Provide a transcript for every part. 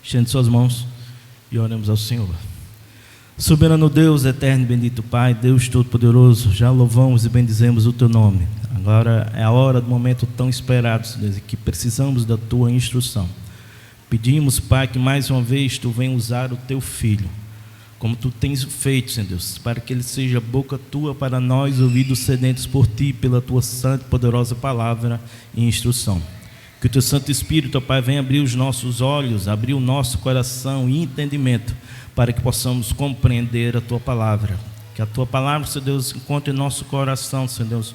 estende suas mãos e oremos ao Senhor. Soberano Deus, eterno e bendito Pai, Deus Todo-Poderoso, já louvamos e bendizemos o Teu nome. Agora é a hora do momento tão esperado, Senhor Deus, que precisamos da Tua instrução. Pedimos, Pai, que mais uma vez Tu venha usar o Teu Filho, como Tu tens feito, Senhor Deus, para que Ele seja boca Tua para nós, ouvidos sedentos por Ti, pela Tua santa e poderosa palavra e instrução. Que o Teu Santo Espírito, ó Pai, venha abrir os nossos olhos, abrir o nosso coração e entendimento, para que possamos compreender a Tua palavra. Que a Tua palavra, Senhor Deus, encontre em nosso coração, Senhor Deus,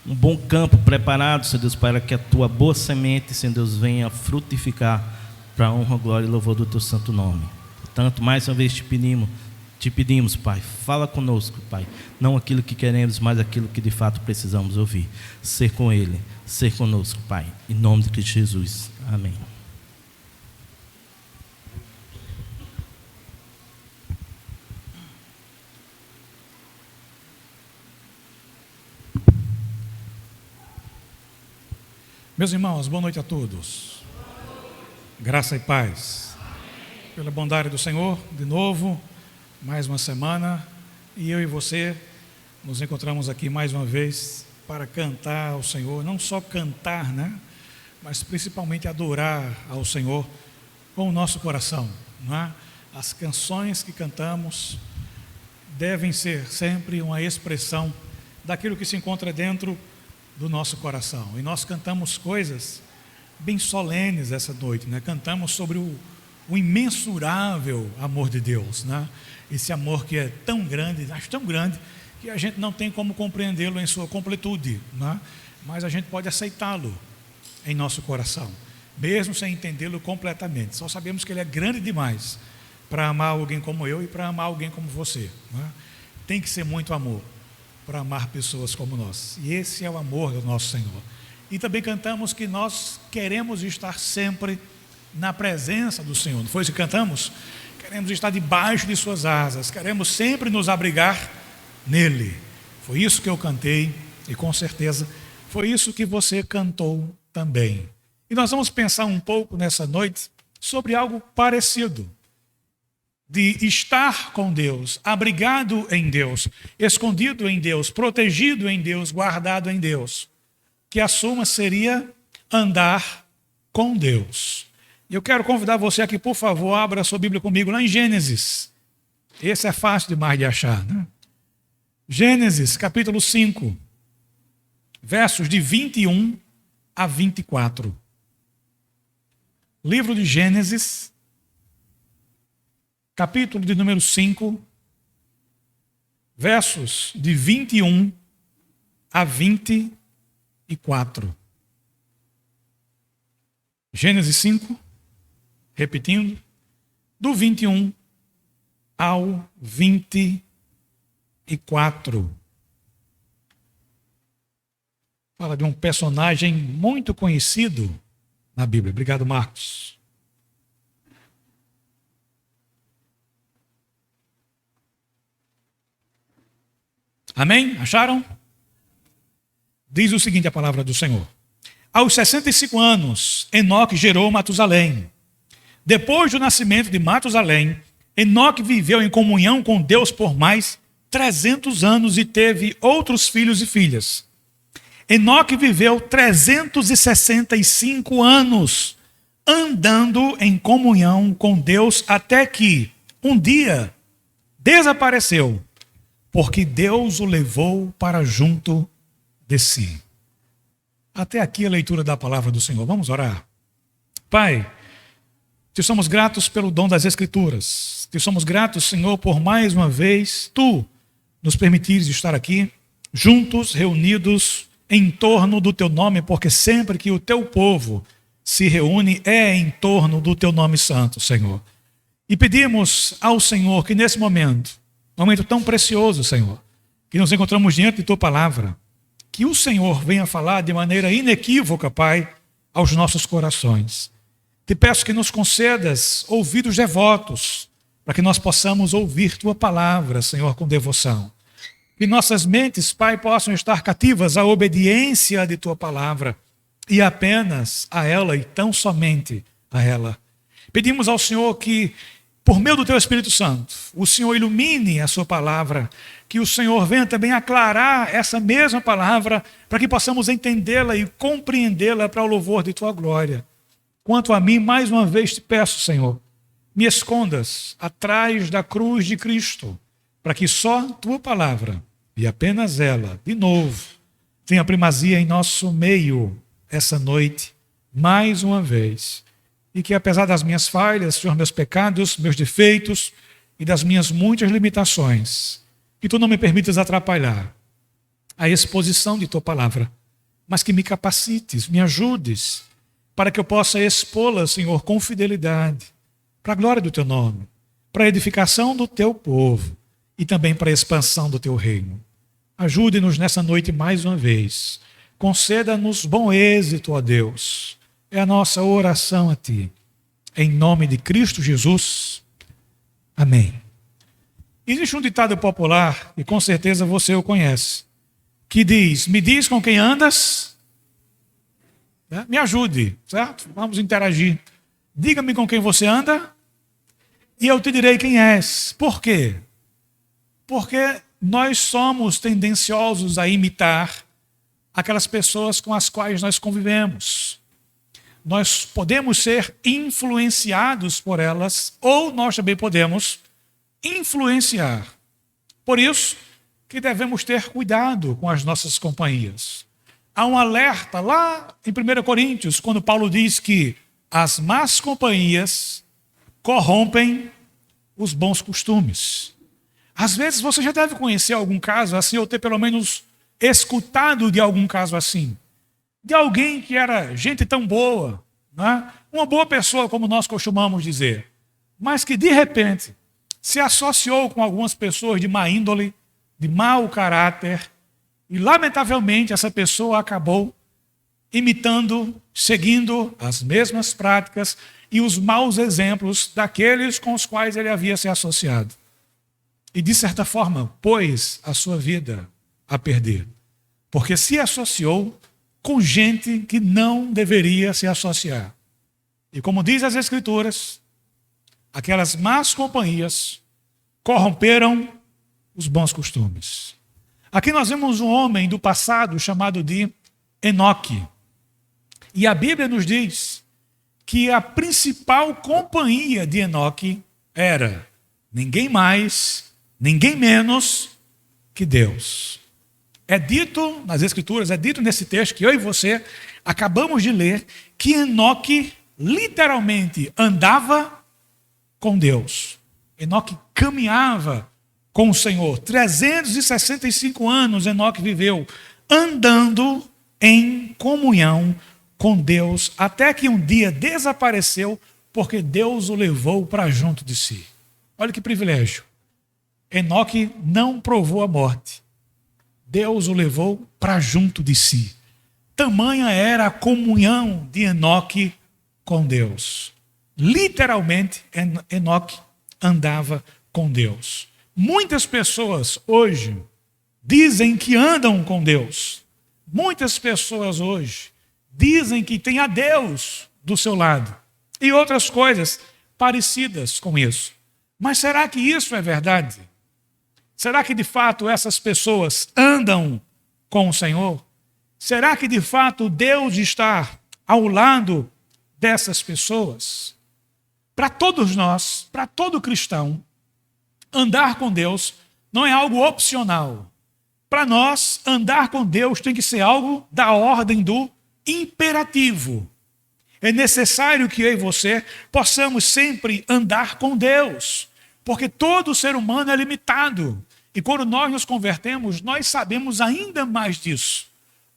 um bom campo preparado, Senhor Deus, para que a Tua boa semente, Senhor Deus, venha frutificar para a honra, glória e louvor do Teu santo nome. Portanto, mais uma vez te pedimos, Pai, fala conosco, Pai, não aquilo que queremos, mas aquilo que de fato precisamos ouvir. Ser com Ele, ser conosco, Pai, em nome de Cristo Jesus. Amém. Meus irmãos, boa noite a todos. Graça e paz. Pela bondade do Senhor, de novo, mais uma semana, e eu e você nos encontramos aqui mais uma vez para cantar ao Senhor, não só cantar, né? Mas principalmente adorar ao Senhor com o nosso coração, não é? As canções que cantamos devem ser sempre uma expressão daquilo que se encontra dentro do nosso coração. E nós cantamos coisas bem solenes essa noite, né? Cantamos sobre o imensurável amor de Deus, né? Esse amor que é tão grande, acho tão grande, que a gente não tem como compreendê-lo em sua completude, né? Mas a gente pode aceitá-lo em nosso coração, mesmo sem entendê-lo completamente. Só sabemos que ele é grande demais para amar alguém como eu e para amar alguém como você, né? Tem que ser muito amor para amar pessoas como nós, e esse é o amor do nosso Senhor. E também cantamos que nós queremos estar sempre na presença do Senhor. Não foi isso que cantamos? Queremos estar debaixo de suas asas, queremos sempre nos abrigar nele. Foi isso que eu cantei, e com certeza foi isso que você cantou também. E nós vamos pensar um pouco nessa noite sobre algo parecido, de estar com Deus, abrigado em Deus, escondido em Deus, protegido em Deus, guardado em Deus. Que a suma seria andar com Deus. E eu quero convidar você aqui, por favor, abra a sua Bíblia comigo lá em Gênesis. Esse é fácil demais de achar, né? Gênesis, capítulo 5, versos de 21 a 24. Livro de Gênesis, capítulo de número 5, versos de 21 a 24. Gênesis 5, repetindo, do 21 ao 24. Fala de um personagem muito conhecido na Bíblia. Obrigado, Marcos. Amém? Acharam? Diz o seguinte a palavra do Senhor. Aos 65 anos, Enoque gerou Matusalém. Depois do nascimento de Matusalém, Enoque viveu em comunhão com Deus por mais 300 anos e teve outros filhos e filhas. Enoque viveu 365 anos, andando em comunhão com Deus, até que, um dia, desapareceu, porque Deus o levou para junto de si. Até aqui a leitura da palavra do Senhor. Vamos orar. Pai, te somos gratos pelo dom das Escrituras. Te somos gratos, Senhor, por mais uma vez Tu nos permitires estar aqui, juntos, reunidos em torno do Teu nome, porque sempre que o Teu povo se reúne é em torno do Teu nome santo, Senhor. E pedimos ao Senhor que nesse momento tão precioso, Senhor, que nos encontramos diante de Tua palavra, que o Senhor venha falar de maneira inequívoca, Pai, aos nossos corações. Te peço que nos concedas ouvidos devotos, para que nós possamos ouvir Tua palavra, Senhor, com devoção. Que nossas mentes, Pai, possam estar cativas à obediência de Tua palavra, e apenas a ela e tão somente a ela. Pedimos ao Senhor que, por meio do Teu Espírito Santo, o Senhor ilumine a Sua palavra, que o Senhor venha também aclarar essa mesma palavra, para que possamos entendê-la e compreendê-la para o louvor de Tua glória. Quanto a mim, mais uma vez te peço, Senhor, me escondas atrás da cruz de Cristo, para que só Tua palavra, e apenas ela, de novo, tenha primazia em nosso meio essa noite, mais uma vez. E que apesar das minhas falhas, Senhor, meus pecados, meus defeitos e das minhas muitas limitações, que Tu não me permitas atrapalhar a exposição de Tua palavra, mas que me capacites, me ajudes, para que eu possa expô-la, Senhor, com fidelidade, para a glória do Teu nome, para a edificação do Teu povo e também para a expansão do Teu reino. Ajude-nos nessa noite mais uma vez. Conceda-nos bom êxito, ó Deus. É a nossa oração a Ti. Em nome de Cristo Jesus. Amém. Existe um ditado popular, e com certeza você o conhece, que diz: me diz com quem andas, me ajude, certo? Vamos interagir. Diga-me com quem você anda e eu te direi quem és. Por quê? Porque nós somos tendenciosos a imitar aquelas pessoas com as quais nós convivemos. Nós podemos ser influenciados por elas, ou nós também podemos influenciar. Por isso que devemos ter cuidado com as nossas companhias. Há um alerta lá em 1 Coríntios, quando Paulo diz que as más companhias corrompem os bons costumes. Às vezes você já deve conhecer algum caso assim, ou ter pelo menos escutado de algum caso assim. De alguém que era gente tão boa, né? Uma boa pessoa, como nós costumamos dizer, mas que de repente se associou com algumas pessoas de má índole, de mau caráter, e lamentavelmente essa pessoa acabou imitando, seguindo as mesmas práticas e os maus exemplos daqueles com os quais ele havia se associado. E de certa forma pôs a sua vida a perder, porque se associou com gente que não deveria se associar. E como diz as Escrituras, aquelas más companhias corromperam os bons costumes. Aqui nós vemos um homem do passado chamado de Enoque. E a Bíblia nos diz que a principal companhia de Enoque era ninguém mais, ninguém menos que Deus. É dito nas Escrituras, é dito nesse texto que eu e você acabamos de ler, que Enoque literalmente andava com Deus. Enoque caminhava com o Senhor. 365 anos Enoque viveu andando em comunhão com Deus, até que um dia desapareceu porque Deus o levou para junto de si. Olha que privilégio. Enoque não provou a morte. Deus o levou para junto de si. Tamanha era a comunhão de Enoque com Deus. Literalmente, Enoque andava com Deus. Muitas pessoas hoje dizem que andam com Deus. Muitas pessoas hoje dizem que tem a Deus do seu lado. E outras coisas parecidas com isso. Mas será que isso é verdade? Será que de fato essas pessoas andam com o Senhor? Será que de fato Deus está ao lado dessas pessoas? Para todos nós, para todo cristão, andar com Deus não é algo opcional. Para nós, andar com Deus tem que ser algo da ordem do imperativo. É necessário que eu e você possamos sempre andar com Deus, porque todo ser humano é limitado. E quando nós nos convertemos, nós sabemos ainda mais disso.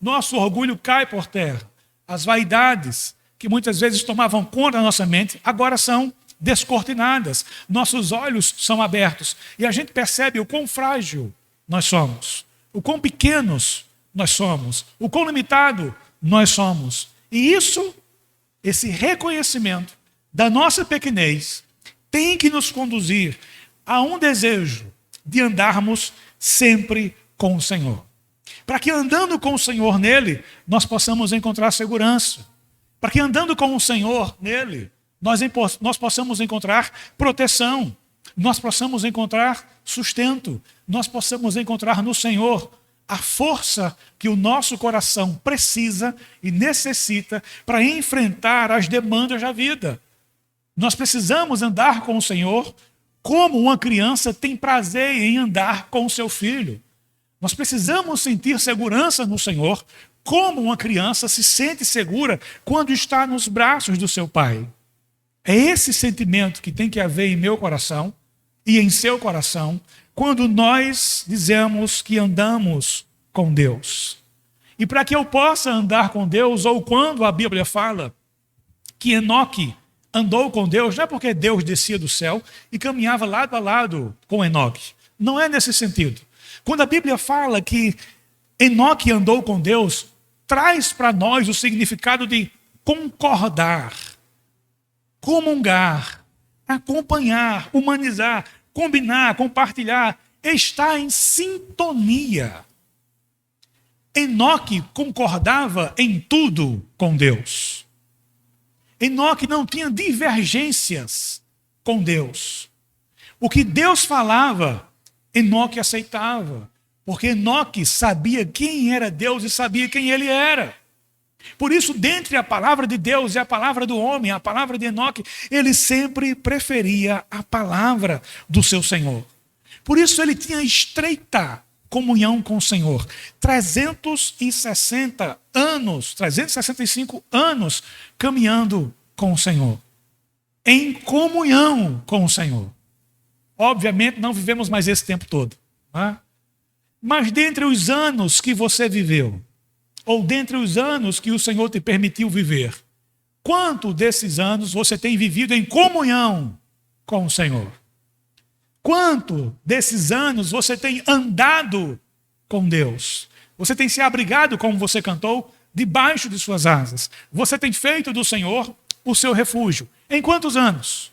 Nosso orgulho cai por terra. As vaidades que muitas vezes tomavam conta da nossa mente, agora são descortinadas. Nossos olhos são abertos e a gente percebe o quão frágil nós somos, o quão pequenos nós somos, o quão limitado nós somos. E isso, esse reconhecimento da nossa pequenez, tem que nos conduzir a um desejo de andarmos sempre com o Senhor. Para que andando com o Senhor nele, nós possamos encontrar segurança. Para que andando com o Senhor nele, nós possamos encontrar proteção, nós possamos encontrar sustento, nós possamos encontrar no Senhor a força que o nosso coração precisa e necessita para enfrentar as demandas da vida. Nós precisamos andar com o Senhor como uma criança tem prazer em andar com o seu filho. Nós precisamos sentir segurança no Senhor como uma criança se sente segura quando está nos braços do seu pai. É esse sentimento que tem que haver em meu coração e em seu coração quando nós dizemos que andamos com Deus. E para que eu possa andar com Deus, ou quando a Bíblia fala que Enoque andou com Deus, não é porque Deus descia do céu e caminhava lado a lado com Enoque. Não é nesse sentido. Quando a Bíblia fala que Enoque andou com Deus, traz para nós o significado de concordar, comungar, acompanhar, humanizar, combinar, compartilhar, estar em sintonia. Enoque concordava em tudo com Deus. Enoque não tinha divergências com Deus. O que Deus falava, Enoque aceitava, porque Enoque sabia quem era Deus e sabia quem ele era. Por isso, dentre a palavra de Deus e a palavra do homem, a palavra de Enoque, ele sempre preferia a palavra do seu Senhor. Por isso, ele tinha estreita comunhão com o Senhor. 365 anos caminhando com o Senhor. Em comunhão com o Senhor. Obviamente, não vivemos mais esse tempo todo. Não é? Mas dentre os anos que você viveu, ou dentre os anos que o Senhor te permitiu viver, quanto desses anos você tem vivido em comunhão com o Senhor? Quanto desses anos você tem andado com Deus? Você tem se abrigado, como você cantou, debaixo de suas asas. Você tem feito do Senhor o seu refúgio. Em quantos anos?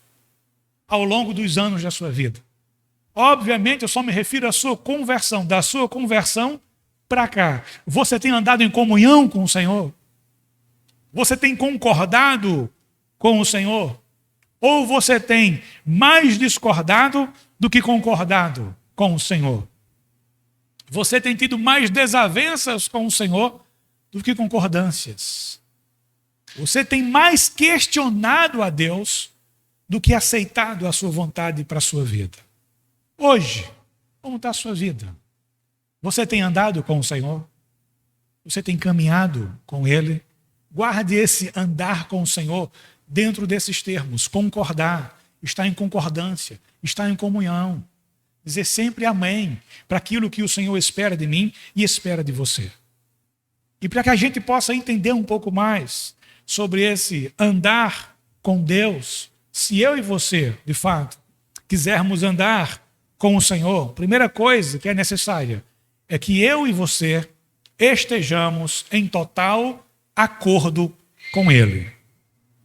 Ao longo dos anos da sua vida. Obviamente, eu só me refiro à sua conversão, da sua conversão para cá. Você tem andado em comunhão com o Senhor? Você tem concordado com o Senhor? Ou você tem mais discordado do que concordado com o Senhor? Você tem tido mais desavenças com o Senhor do que concordâncias? Você tem mais questionado a Deus do que aceitado a sua vontade para a sua vida? Hoje, como está a sua vida? Você tem andado com o Senhor? Você tem caminhado com Ele? Guarde esse andar com o Senhor dentro desses termos. Concordar, estar em concordância, estar em comunhão. Dizer sempre amém para aquilo que o Senhor espera de mim e espera de você. E para que a gente possa entender um pouco mais sobre esse andar com Deus, se eu e você, de fato, quisermos andar com o Senhor, a primeira coisa que é necessária é que eu e você estejamos em total acordo com Ele.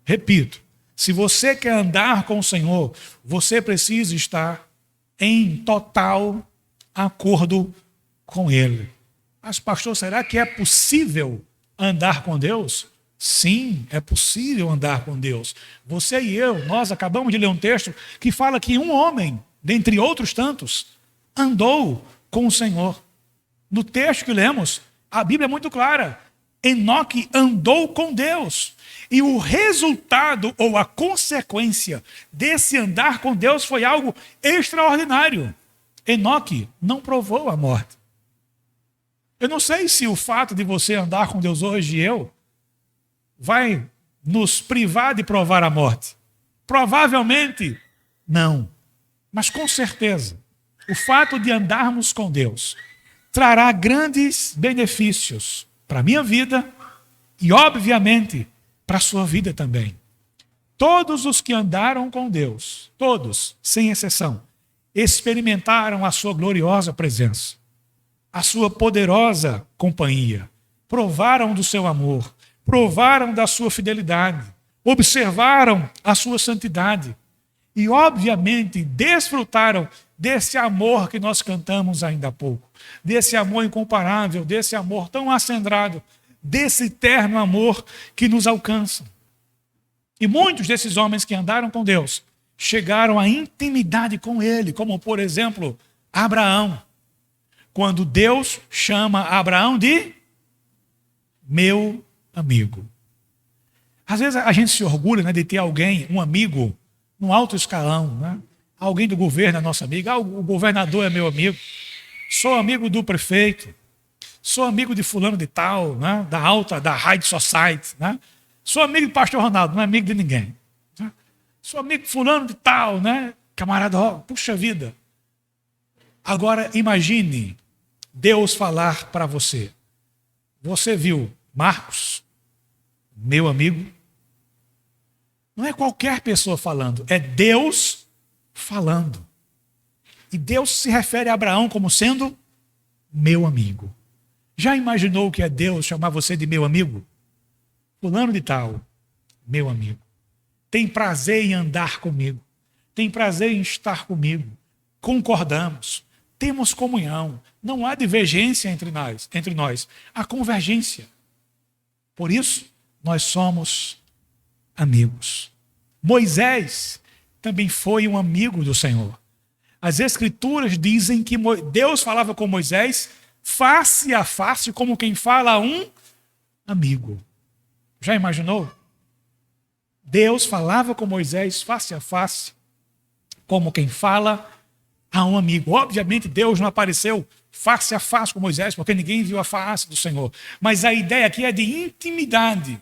Repito, se você quer andar com o Senhor, você precisa estar em total acordo com Ele. Mas, pastor, será que é possível andar com Deus? Sim, é possível andar com Deus. Você e eu, nós acabamos de ler um texto que fala que um homem, dentre outros tantos, andou com o Senhor. No texto que lemos, a Bíblia é muito clara. Enoque andou com Deus. E o resultado ou a consequência desse andar com Deus foi algo extraordinário. Enoque não provou a morte. Eu não sei se o fato de você andar com Deus hoje e eu vai nos privar de provar a morte. Provavelmente não. Mas com certeza, o fato de andarmos com Deus trará grandes benefícios para a minha vida e, obviamente, para a sua vida também. Todos os que andaram com Deus, todos, sem exceção, experimentaram a sua gloriosa presença, a sua poderosa companhia, provaram do seu amor, provaram da sua fidelidade, observaram a sua santidade e, obviamente, desfrutaram desse amor que nós cantamos ainda há pouco, desse amor incomparável, desse amor tão acendrado, desse eterno amor que nos alcança. E muitos desses homens que andaram com Deus chegaram à intimidade com ele, como, por exemplo, Abraão. Quando Deus chama Abraão de meu amigo. Às vezes a gente se orgulha, né, de ter alguém, um amigo, no alto escalão, né? Alguém do governo é nosso amigo. O governador é meu amigo. Sou amigo do prefeito. Sou amigo de fulano de tal, né? Da high society. Né? Sou amigo do pastor Ronaldo, não é amigo de ninguém. Né? Sou amigo de fulano de tal, né? Camarada, ó, puxa vida. Agora imagine Deus falar para você. Você viu Marcos, meu amigo? Não é qualquer pessoa falando, é Deus falando. E Deus se refere a Abraão como sendo meu amigo. Já imaginou o que é Deus chamar você de meu amigo? Fulano de tal, meu amigo. Tem prazer em andar comigo. Tem prazer em estar comigo. Concordamos. Temos comunhão. Não há divergência entre nós. Há convergência. Por isso, nós somos amigos. Moisés também foi um amigo do Senhor. As Escrituras dizem que Deus falava com Moisés face a face, como quem fala a um amigo. Já imaginou? Deus falava com Moisés face a face, como quem fala a um amigo. Obviamente, Deus não apareceu face a face com Moisés, porque ninguém viu a face do Senhor. Mas a ideia aqui é de intimidade.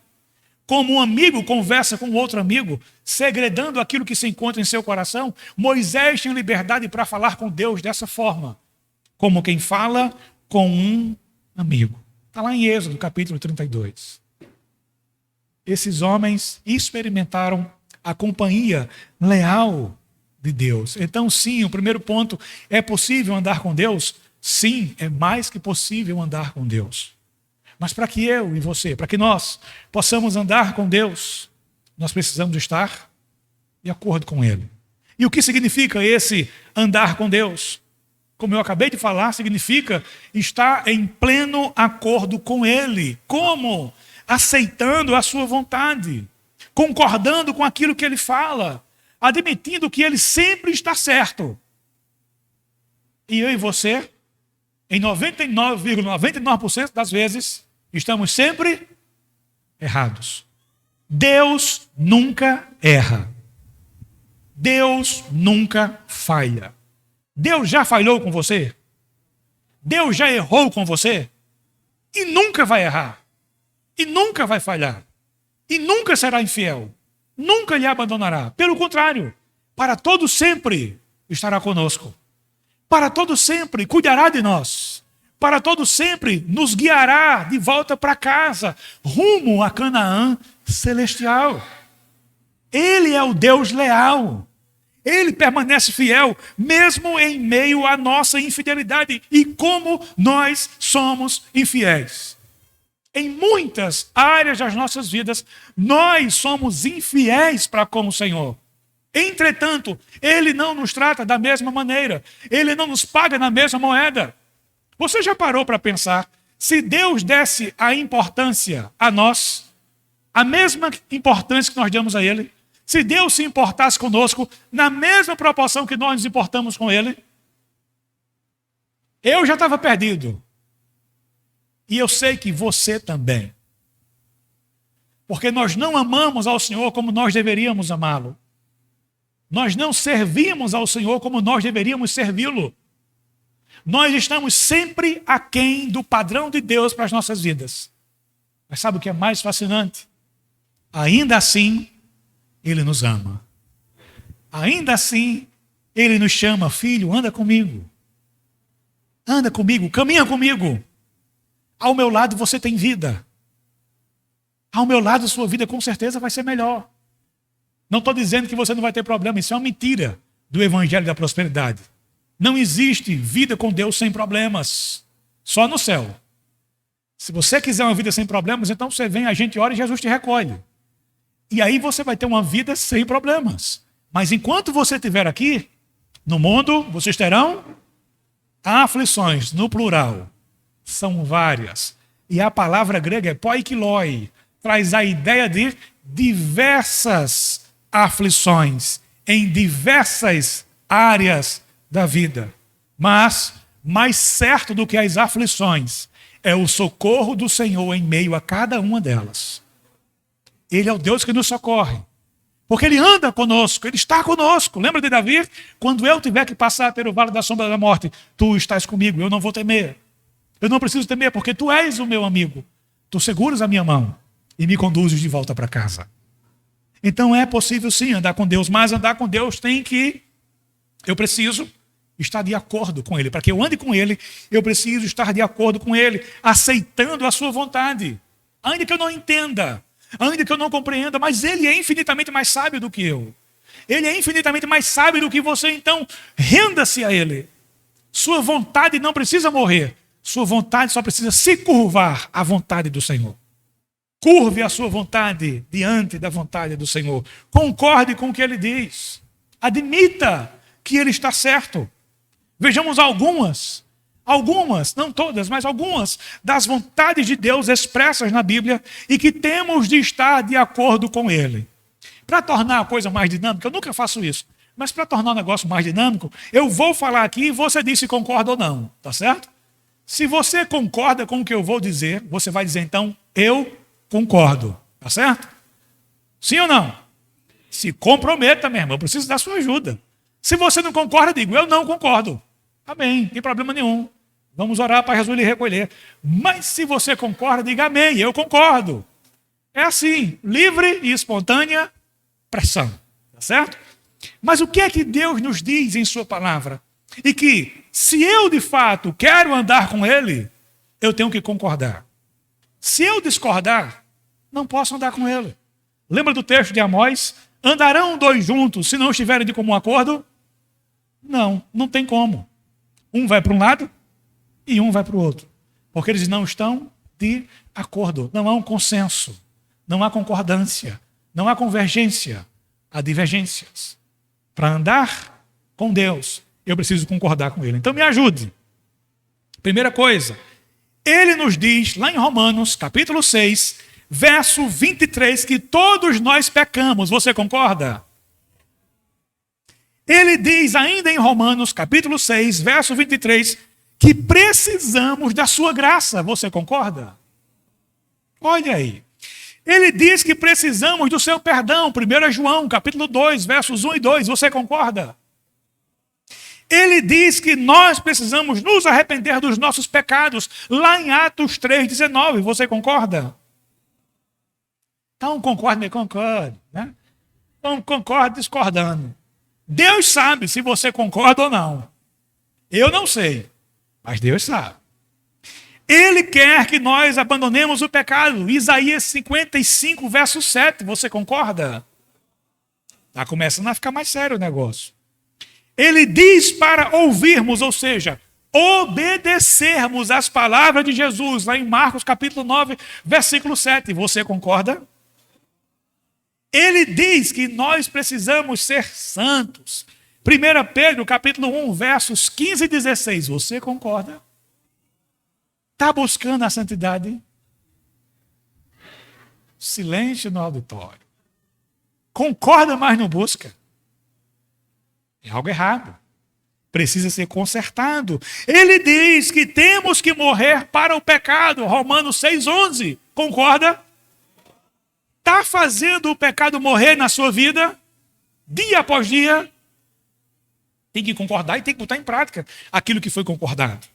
Como um amigo conversa com outro amigo, segredando aquilo que se encontra em seu coração, Moisés tinha liberdade para falar com Deus dessa forma, como quem fala com um amigo. Está lá em Êxodo, capítulo 32. Esses homens experimentaram a companhia leal de Deus. Então, sim, o primeiro ponto, é possível andar com Deus? Sim, é mais que possível andar com Deus. Mas para que eu e você, para que nós possamos andar com Deus, nós precisamos estar de acordo com Ele. E o que significa esse andar com Deus? Como eu acabei de falar, significa estar em pleno acordo com Ele. Como? Aceitando a sua vontade, concordando com aquilo que Ele fala, admitindo que Ele sempre está certo. E eu e você, em 99,99% das vezes, estamos sempre errados. Deus nunca erra. Deus nunca falha. Deus já falhou com você? Deus já errou com você? E nunca vai errar. E nunca vai falhar. E nunca será infiel. Nunca lhe abandonará. Pelo contrário, para todo sempre estará conosco. Para todo sempre cuidará de nós. Para todo sempre nos guiará de volta para casa, rumo a Canaã celestial. Ele é o Deus leal. Ele permanece fiel, mesmo em meio à nossa infidelidade. E como nós somos infiéis. Em muitas áreas das nossas vidas, nós somos infiéis para com o Senhor. Entretanto, Ele não nos trata da mesma maneira. Ele não nos paga na mesma moeda. Você já parou para pensar, se Deus desse a importância a nós, a mesma importância que nós damos a Ele, se Deus se importasse conosco na mesma proporção que nós nos importamos com Ele, eu já estava perdido. E eu sei que você também. Porque nós não amamos ao Senhor como nós deveríamos amá-lo. Nós não servimos ao Senhor como nós deveríamos servi-lo. Nós estamos sempre aquém do padrão de Deus para as nossas vidas. Mas sabe o que é mais fascinante? Ainda assim, Ele nos ama. Ainda assim, Ele nos chama, filho, anda comigo. Anda comigo, caminha comigo. Ao meu lado você tem vida. Ao meu lado sua vida com certeza vai ser melhor. Não estou dizendo que você não vai ter problema, isso é uma mentira do evangelho da prosperidade. Não existe vida com Deus sem problemas, só no céu. Se você quiser uma vida sem problemas, então você vem, a gente ora e Jesus te recolhe. E aí você vai ter uma vida sem problemas. Mas enquanto você estiver aqui, no mundo, vocês terão aflições, no plural. São várias. E a palavra grega é poikiloi, traz a ideia de diversas aflições em diversas áreas da vida. Mas, mais certo do que as aflições, é o socorro do Senhor em meio a cada uma delas. Ele é o Deus que nos socorre. Porque Ele anda conosco, Ele está conosco. Lembra de Davi? Quando eu tiver que passar pelo vale da sombra da morte, Tu estás comigo, eu não vou temer. Eu não preciso temer, porque Tu és o meu amigo. Tu seguras a minha mão e me conduzes de volta para casa. Então é possível sim andar com Deus, mas andar com Deus eu preciso estar de acordo com Ele. Para que eu ande com Ele, eu preciso estar de acordo com Ele, aceitando a sua vontade. Ainda que eu não entenda, ainda que eu não compreenda, mas Ele é infinitamente mais sábio do que eu. Ele é infinitamente mais sábio do que você, então renda-se a Ele. Sua vontade não precisa morrer, sua vontade só precisa se curvar à vontade do Senhor. Curve a sua vontade diante da vontade do Senhor. Concorde com o que Ele diz. Admita que Ele está certo. Vejamos algumas, não todas, mas algumas das vontades de Deus expressas na Bíblia e que temos de estar de acordo com Ele. Para tornar a coisa mais dinâmica, eu nunca faço isso, mas para tornar o negócio mais dinâmico, eu vou falar aqui e você diz se concorda ou não, tá certo? Se você concorda com o que eu vou dizer, você vai dizer então, eu concordo, tá certo? Sim ou não? Se comprometa, meu irmão, eu preciso da sua ajuda. Se você não concorda, digo, eu não concordo. Amém, não tem problema nenhum. Vamos orar para Jesus lhe recolher. Mas se você concorda, diga amém, eu concordo. É assim, livre e espontânea pressão, tá certo? Mas o que é que Deus nos diz em sua palavra? E que, se eu de fato quero andar com Ele, eu tenho que concordar. Se eu discordar, não posso andar com Ele. Lembra do texto de Amós? Andarão dois juntos se não estiverem de comum acordo? Não tem como. Um vai para um lado e um vai para o outro. Porque eles não estão de acordo. Não há um consenso. Não há concordância. Não há convergência. Há divergências. Para andar com Deus, eu preciso concordar com Ele. Então me ajude. Primeira coisa, Ele nos diz, lá em Romanos, capítulo 6, verso 23, que todos nós pecamos. Você concorda? Ele diz ainda em Romanos, capítulo 6, verso 23, que precisamos da sua graça. Você concorda? Olha aí. Ele diz que precisamos do seu perdão. 1 João, capítulo 2, versos 1 e 2. Você concorda? Ele diz que nós precisamos nos arrepender dos nossos pecados. Lá em Atos 3, 19. Você concorda? Então concorde, né? Então concorde discordando. Deus sabe se você concorda ou não. Eu não sei, mas Deus sabe. Ele quer que nós abandonemos o pecado. Isaías 55, verso 7. Você concorda? Está começando a ficar mais sério o negócio. Ele diz para ouvirmos, ou seja, obedecermos as palavras de Jesus, lá em Marcos capítulo 9, versículo 7. Você concorda? Ele diz que nós precisamos ser santos. 1 Pedro, capítulo 1, versos 15 e 16. Você concorda? Está buscando a santidade? Silêncio no auditório. Concorda, mas não busca. É algo errado. Precisa ser consertado. Ele diz que temos que morrer para o pecado. Romanos 6,11. Concorda? Está fazendo o pecado morrer na sua vida? Dia após dia? Tem que concordar e tem que botar em prática aquilo que foi concordado.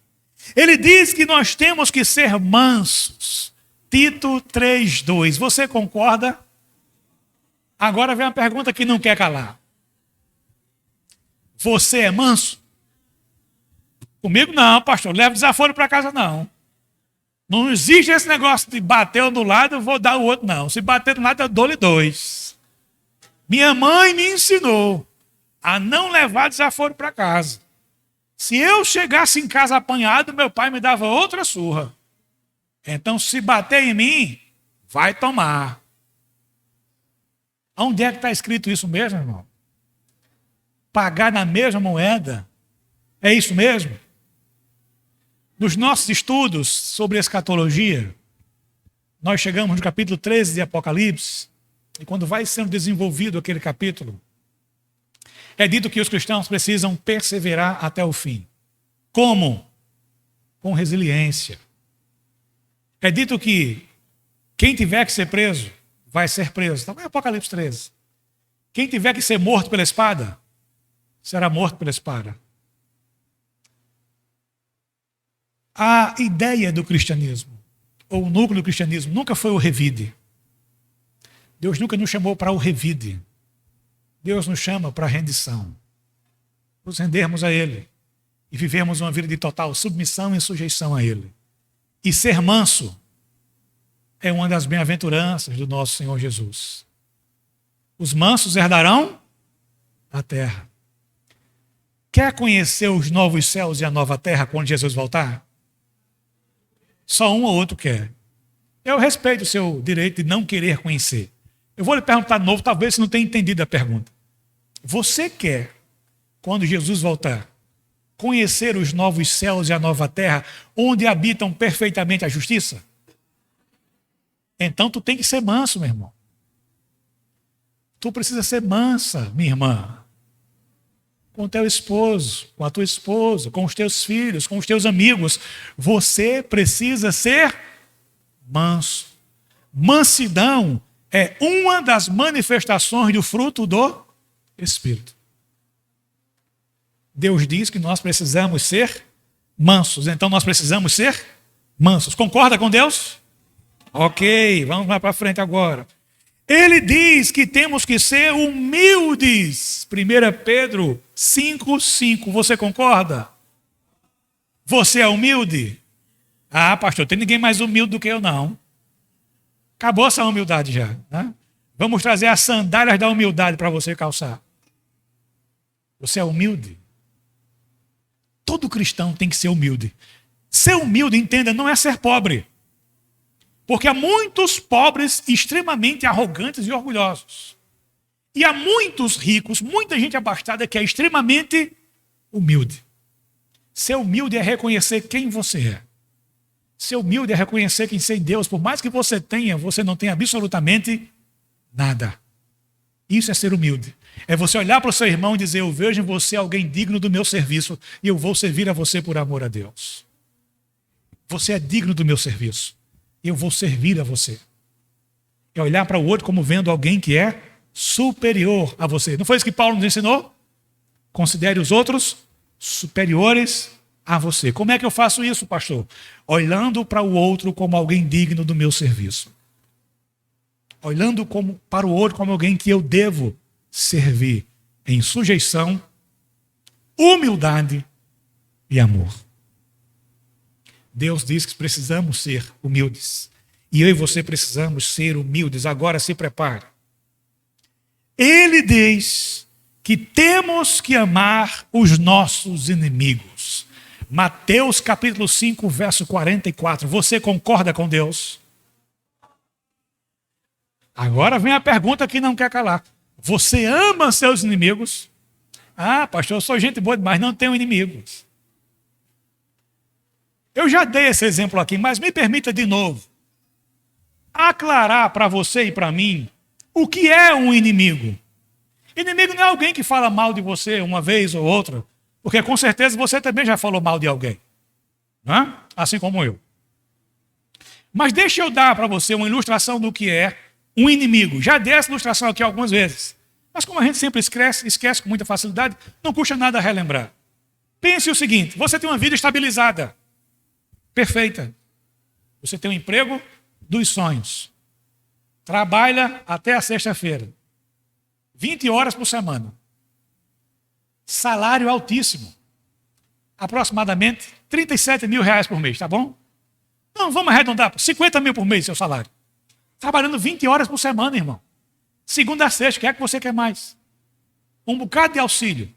Ele diz que nós temos que ser mansos. Tito 3,2. Você concorda? Agora vem uma pergunta que não quer calar. Você é manso? Comigo não, pastor. Leva desaforo para casa não. Não existe esse negócio de bater um do lado, eu vou dar o outro, não. Se bater do lado, eu dou-lhe dois. Minha mãe me ensinou a não levar desaforo para casa. Se eu chegasse em casa apanhado, meu pai me dava outra surra. Então, se bater em mim, vai tomar. Onde é que está escrito isso mesmo, irmão? Pagar na mesma moeda? É isso mesmo? Nos nossos estudos sobre escatologia, nós chegamos no capítulo 13 de Apocalipse, E quando vai sendo desenvolvido aquele capítulo, é dito que os cristãos precisam perseverar até o fim. Como? Com resiliência. É dito que quem tiver que ser preso, vai ser preso. Então, é Apocalipse 13. Quem tiver que ser morto pela espada, será morto pela espada. A ideia do cristianismo, ou o núcleo do cristianismo, nunca foi o revide. Deus nunca nos chamou para o revide. Deus nos chama para a rendição. Nos rendermos a Ele e vivermos uma vida de total submissão e sujeição a Ele. E ser manso é uma das bem-aventuranças do nosso Senhor Jesus. Os mansos herdarão a terra. Quer conhecer os novos céus e a nova terra quando Jesus voltar? Só um ou outro quer. Eu respeito o seu direito de não querer conhecer. Eu vou lhe perguntar de novo, talvez você não tenha entendido a pergunta. Você quer, quando Jesus voltar, conhecer os novos céus e a nova terra, onde habitam perfeitamente a justiça? Então tu tem que ser manso, meu irmão. Tu precisa ser mansa, minha irmã. Com o teu esposo, com a tua esposa, com os teus filhos, com os teus amigos. Você precisa ser manso. Mansidão é uma das manifestações do fruto do Espírito. Deus diz que nós precisamos ser mansos. Então nós precisamos ser mansos. Concorda com Deus? Ok, vamos lá para frente agora. Ele diz que temos que ser humildes. 1 Pedro 5:5. Você concorda? Você é humilde? Ah, pastor, tem ninguém mais humilde do que eu, não. Acabou essa humildade já. Né? Vamos trazer as sandálias da humildade para você calçar. Você é humilde? Todo cristão tem que ser humilde. Ser humilde, entenda, não é ser pobre. Porque há muitos pobres extremamente arrogantes e orgulhosos. E há muitos ricos, muita gente abastada que é extremamente humilde. Ser humilde é reconhecer quem você é. Ser humilde é reconhecer que sem Deus, por mais que você tenha, você não tem absolutamente nada. Isso é ser humilde. É você olhar para o seu irmão e dizer, eu vejo em você alguém digno do meu serviço e eu vou servir a você por amor a Deus. Você é digno do meu serviço. Eu vou servir a você. É olhar para o outro como vendo alguém que é superior a você. Não foi isso que Paulo nos ensinou? Considere os outros superiores a você. Como é que eu faço isso, pastor? Olhando para o outro como alguém digno do meu serviço. Olhando para o outro como alguém que eu devo servir em sujeição, humildade e amor. Deus diz que precisamos ser humildes. E eu e você precisamos ser humildes. Agora se prepare. Ele diz que temos que amar os nossos inimigos. Mateus capítulo 5, verso 44. Você concorda com Deus? Agora vem a pergunta que não quer calar. Você ama seus inimigos? Ah, pastor, eu sou gente boa demais, não tenho inimigos. Eu já dei esse exemplo aqui, mas me permita de novo aclarar para você e para mim o que é um inimigo. Inimigo não é alguém que fala mal de você uma vez ou outra, porque com certeza você também já falou mal de alguém, não é? Assim como eu. Mas deixa eu dar para você uma ilustração do que é um inimigo. Já dei essa ilustração aqui algumas vezes, mas como a gente sempre esquece com muita facilidade, não custa nada relembrar. Pense o seguinte, você tem uma vida estabilizada, perfeita. Você tem um emprego dos sonhos. Trabalha até a sexta-feira. 20 horas por semana. Salário altíssimo. Aproximadamente 37 mil reais por mês, tá bom? Não, vamos arredondar. 50 mil por mês seu salário. Trabalhando 20 horas por semana, irmão. Segunda a sexta, o que é que você quer mais? Um bocado de auxílio.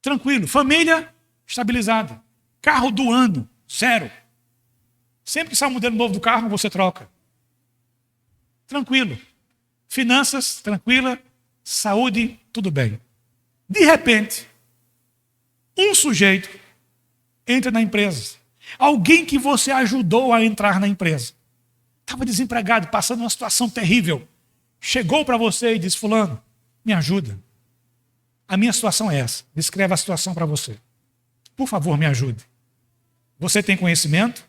Tranquilo. Família estabilizada. Carro do ano. Zero. Sempre que sai um modelo novo do carro, você troca. Tranquilo. Finanças, tranquila. Saúde, tudo bem. De repente, um sujeito entra na empresa. Alguém que você ajudou a entrar na empresa. Estava desempregado, passando uma situação terrível. chegou para você e disse: fulano, me ajuda. A minha situação é essa. Descreve a situação para você. Por favor, me ajude. Você tem conhecimento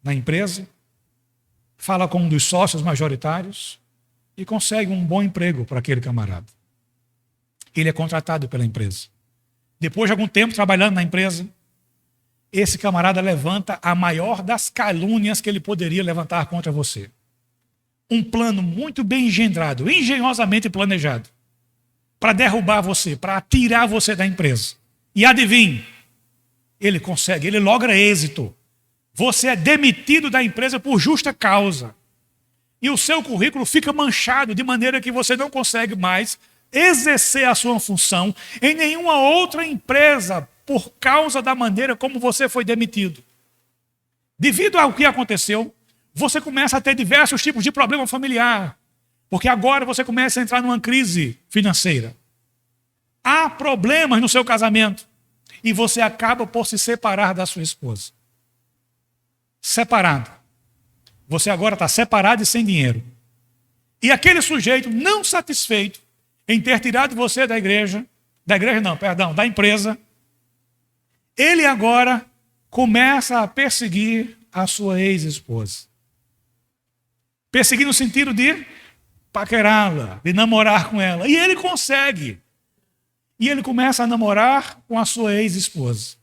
na empresa, fala com um dos sócios majoritários e consegue um bom emprego para aquele camarada. Ele é contratado pela empresa. Depois de algum tempo trabalhando na empresa, esse camarada levanta a maior das calúnias que ele poderia levantar contra você. Um plano muito bem engendrado, engenhosamente planejado, para derrubar você, para tirar você da empresa. E adivinhe, ele consegue, ele logra êxito. Você é demitido da empresa por justa causa. E o seu currículo fica manchado de maneira que você não consegue mais exercer a sua função em nenhuma outra empresa por causa da maneira como você foi demitido. Devido ao que aconteceu, você começa a ter diversos tipos de problema familiar, porque agora você começa a entrar numa crise financeira. Há problemas no seu casamento e você acaba por se separar da sua esposa. Separado. Você agora está separado e sem dinheiro. E aquele sujeito não satisfeito em ter tirado você da empresa, ele agora começa a perseguir a sua ex-esposa. Perseguir no sentido de paquerá-la, de namorar com ela. E ele consegue. E ele começa a namorar com a sua ex-esposa.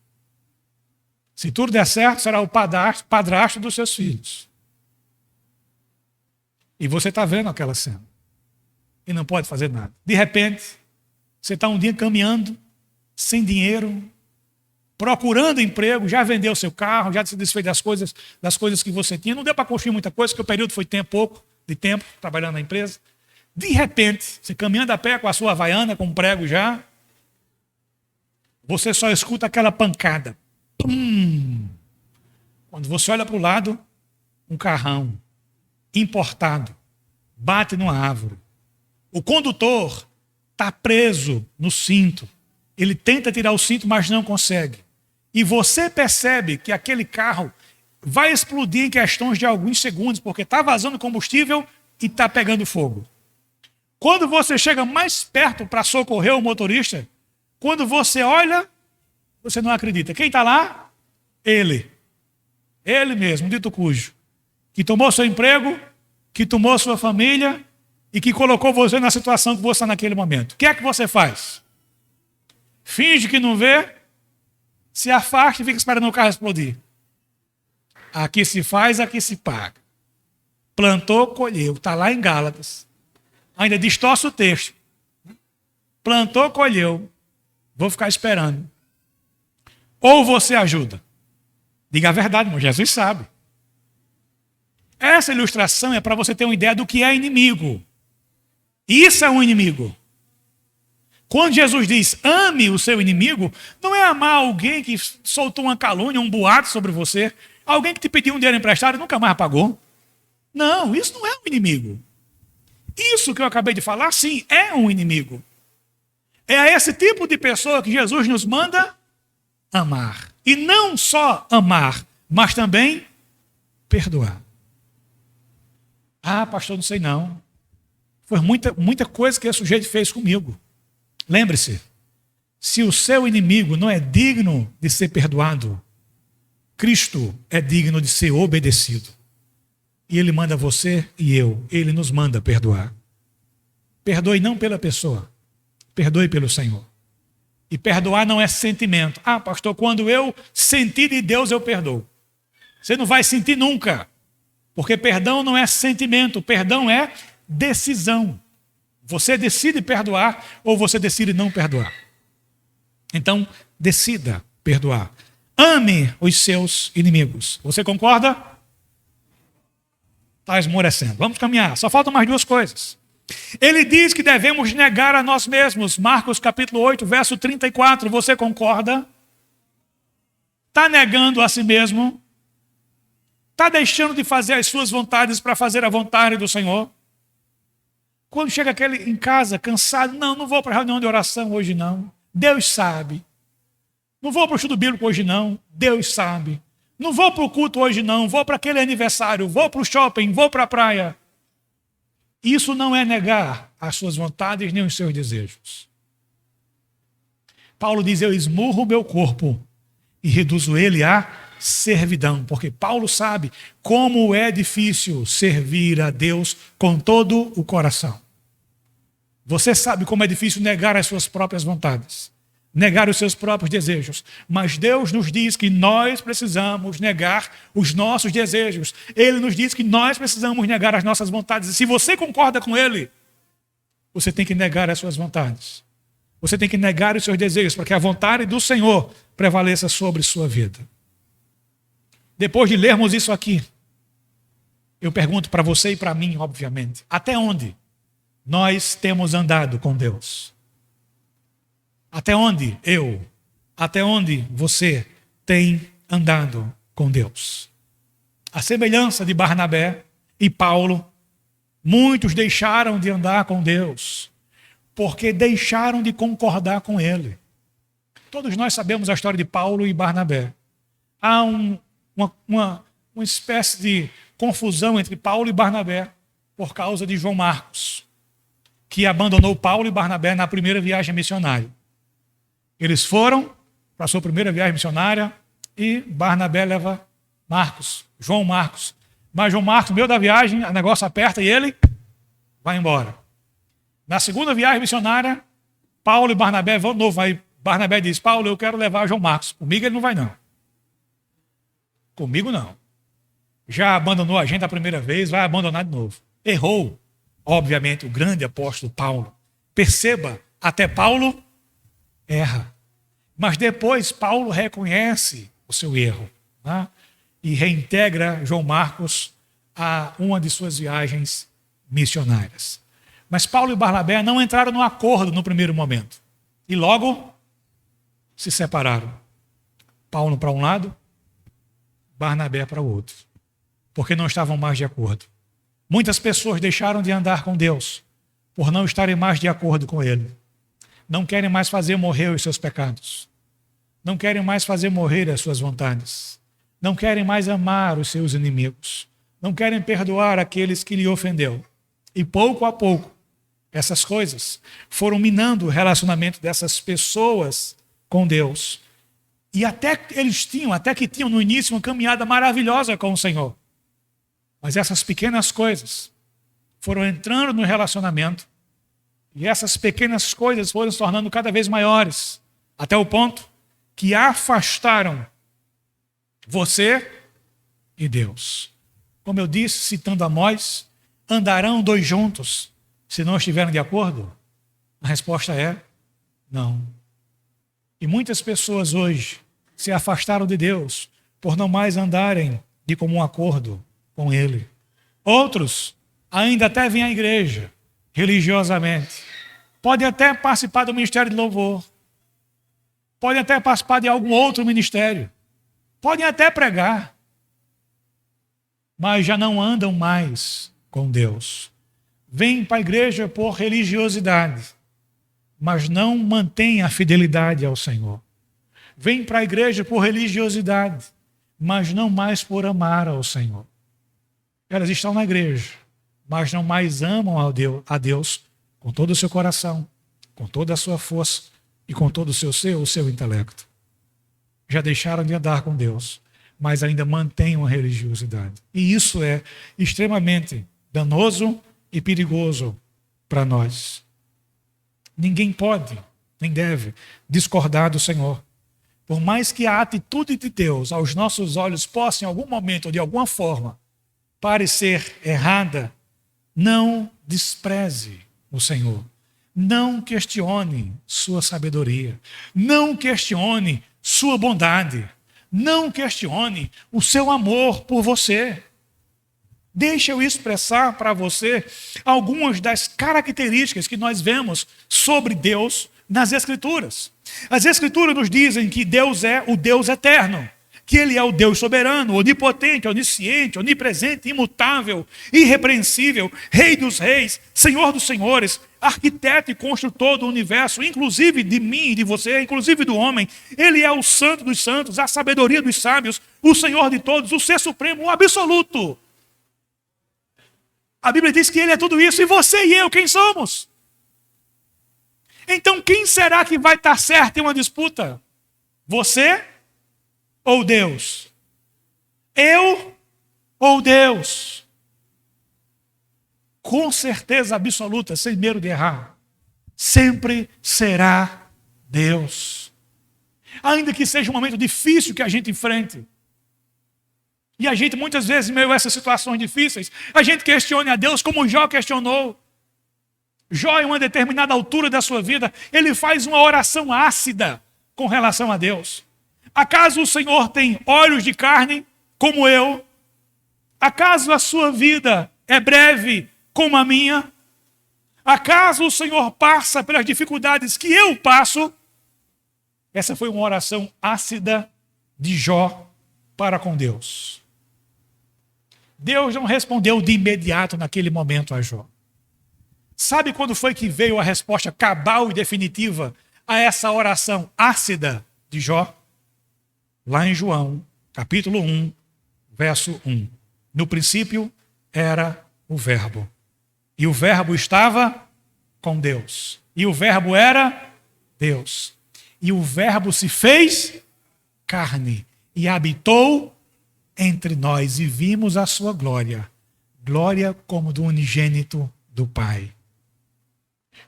Se tudo der certo, será o padrasto dos seus filhos. E você está vendo aquela cena. E não pode fazer nada. De repente, você está um dia caminhando, sem dinheiro, procurando emprego, já vendeu seu carro, já se desfez das coisas que você tinha. Não deu para construir muita coisa, porque o período foi pouco de tempo trabalhando na empresa. De repente, você caminhando a pé com a sua havaiana, com um prego já, você só escuta aquela pancada. Pum! Quando você olha para o lado, um carrão importado bate numa árvore. O condutor está preso no cinto. Ele tenta tirar o cinto, mas não consegue. E você percebe que aquele carro vai explodir em questões de alguns segundos, porque está vazando combustível e está pegando fogo. Quando você chega mais perto para socorrer o motorista, quando você olha, você não acredita. Quem está lá? Ele. Ele mesmo, dito cujo. Que tomou seu emprego, que tomou sua família e que colocou você na situação que você está naquele momento. O que é que você faz? Finge que não vê, se afasta e fica esperando o carro explodir. Aqui se faz, aqui se paga. Plantou, colheu. Está lá em Gálatas. Ainda distorce o texto. Plantou, colheu. Vou ficar esperando. Ou você ajuda. Diga a verdade, irmão. Jesus sabe. Essa ilustração é para você ter uma ideia do que é inimigo. Isso é um inimigo. Quando Jesus diz, ame o seu inimigo, não é amar alguém que soltou uma calúnia, um boato sobre você, alguém que te pediu um dinheiro emprestado e nunca mais pagou. Não, isso não é um inimigo. Isso que eu acabei de falar, sim, é um inimigo. É a esse tipo de pessoa que Jesus nos manda amar. E não só amar, mas também perdoar. Ah, pastor, não sei não. Foi muita coisa que esse sujeito fez comigo. Lembre-se, se o seu inimigo não é digno de ser perdoado, Cristo é digno de ser obedecido. E Ele manda você e eu, Ele nos manda perdoar. Perdoe não pela pessoa, perdoe pelo Senhor. E perdoar não é sentimento. Ah, pastor, quando eu sentir de Deus, eu perdoo. Você não vai sentir nunca, porque perdão não é sentimento, perdão é decisão. Você decide perdoar ou você decide não perdoar. Então, decida perdoar. Ame os seus inimigos. Você concorda? Está esmorecendo. Vamos caminhar. Só faltam mais duas coisas. Ele diz que devemos negar a nós mesmos. Marcos capítulo 8, verso 34. Você concorda? Está negando a si mesmo? Está deixando de fazer as suas vontades para fazer a vontade do Senhor? Quando chega aquele em casa, cansado, não vou para a reunião de oração hoje não. Deus sabe. Não vou para o estudo bíblico hoje não. Deus sabe. Não vou para o culto hoje não. Vou para aquele aniversário. Vou para o shopping. Vou para a praia. Isso não é negar as suas vontades nem os seus desejos. Paulo diz: eu esmurro o meu corpo e reduzo ele à servidão, porque Paulo sabe como é difícil servir a Deus com todo o coração. Você sabe como é difícil negar as suas próprias vontades, negar os seus próprios desejos, mas Deus nos diz que nós precisamos negar os nossos desejos. Ele nos diz que nós precisamos negar as nossas vontades, e se você concorda com Ele, você tem que negar as suas vontades. Você tem que negar os seus desejos para que a vontade do Senhor prevaleça sobre sua vida. Depois de lermos isso aqui, eu pergunto para você e para mim, obviamente, até onde nós temos andado com Deus? Até onde até onde você tem andado com Deus? A semelhança de Barnabé e Paulo, muitos deixaram de andar com Deus, porque deixaram de concordar com Ele. Todos nós sabemos a história de Paulo e Barnabé. Há uma espécie de confusão entre Paulo e Barnabé por causa de João Marcos, que abandonou Paulo e Barnabé na primeira viagem missionária. Eles foram para a sua primeira viagem missionária e Barnabé leva João Marcos. Mas João Marcos, no meio da viagem, o negócio aperta e ele vai embora. Na segunda viagem missionária, Paulo e Barnabé vão de novo. Aí Barnabé diz: Paulo, eu quero levar João Marcos. Comigo ele não vai, não. Comigo não. Já abandonou a gente a primeira vez, vai abandonar de novo. Errou, obviamente, o grande apóstolo Paulo. Perceba, até Paulo erra. Mas depois Paulo reconhece o seu erro, né? E reintegra João Marcos a uma de suas viagens missionárias. Mas Paulo e Barnabé não entraram no acordo no primeiro momento. E logo se separaram. Paulo para um lado, Barnabé para o outro. Porque não estavam mais de acordo. Muitas pessoas deixaram de andar com Deus por não estarem mais de acordo com Ele. Não querem mais fazer morrer os seus pecados. Não querem mais fazer morrer as suas vontades. Não querem mais amar os seus inimigos. Não querem perdoar aqueles que lhe ofendeu. E pouco a pouco, essas coisas foram minando o relacionamento dessas pessoas com Deus. E até que tinham no início uma caminhada maravilhosa com o Senhor. Mas essas pequenas coisas foram entrando no relacionamento e essas pequenas coisas foram se tornando cada vez maiores, até o ponto que afastaram você e Deus. Como eu disse, citando Amós, andarão dois juntos se não estiverem de acordo? A resposta é não. E muitas pessoas hoje se afastaram de Deus por não mais andarem de comum acordo com Ele. Outros ainda até vêm à igreja religiosamente. Podem até participar do ministério de louvor. Podem até participar de algum outro ministério. Podem até pregar. Mas já não andam mais com Deus. Vêm para a igreja por religiosidade, mas não mantêm a fidelidade ao Senhor. Vêm para a igreja por religiosidade, mas não mais por amar ao Senhor. Elas estão na igreja, mas não mais amam a Deus com todo o seu coração, com toda a sua força e com todo o seu intelecto. Já deixaram de andar com Deus, mas ainda mantêm uma religiosidade. E isso é extremamente danoso e perigoso para nós. Ninguém pode, nem deve, discordar do Senhor. Por mais que a atitude de Deus aos nossos olhos possa, em algum momento ou de alguma forma, parecer errada, não despreze o Senhor. Não questione sua sabedoria. Não questione sua bondade. Não questione o seu amor por você. Deixa eu expressar para você algumas das características que nós vemos sobre Deus nas Escrituras. As Escrituras nos dizem que Deus é o Deus eterno, que Ele é o Deus soberano, onipotente, onisciente, onipresente, imutável, irrepreensível, Rei dos reis, Senhor dos senhores, arquiteto e construtor do universo, inclusive de mim e de você, inclusive do homem. Ele é o Santo dos santos, a sabedoria dos sábios, o Senhor de todos, o Ser supremo, o absoluto. A Bíblia diz que ele é tudo isso, e você e eu, quem somos? Então quem será que vai estar certo em uma disputa? Você ou Deus? Eu ou Deus? Com certeza absoluta, sem medo de errar, sempre será Deus. Ainda que seja um momento difícil que a gente enfrente, e a gente muitas vezes, em meio a essas situações difíceis, a gente questione a Deus como Jó questionou. Jó, em uma determinada altura da sua vida, ele faz uma oração ácida com relação a Deus. Acaso o Senhor tem olhos de carne como eu? Acaso a sua vida é breve como a minha? Acaso o Senhor passa pelas dificuldades que eu passo? Essa foi uma oração ácida de Jó para com Deus. Deus não respondeu de imediato naquele momento a Jó. Sabe quando foi que veio a resposta cabal e definitiva a essa oração ácida de Jó? Lá em João, capítulo 1, verso 1. No princípio era o Verbo. E o Verbo estava com Deus. E o Verbo era Deus. E o Verbo se fez carne e habitou entre nós, e vimos a sua glória. Glória como do unigênito do Pai.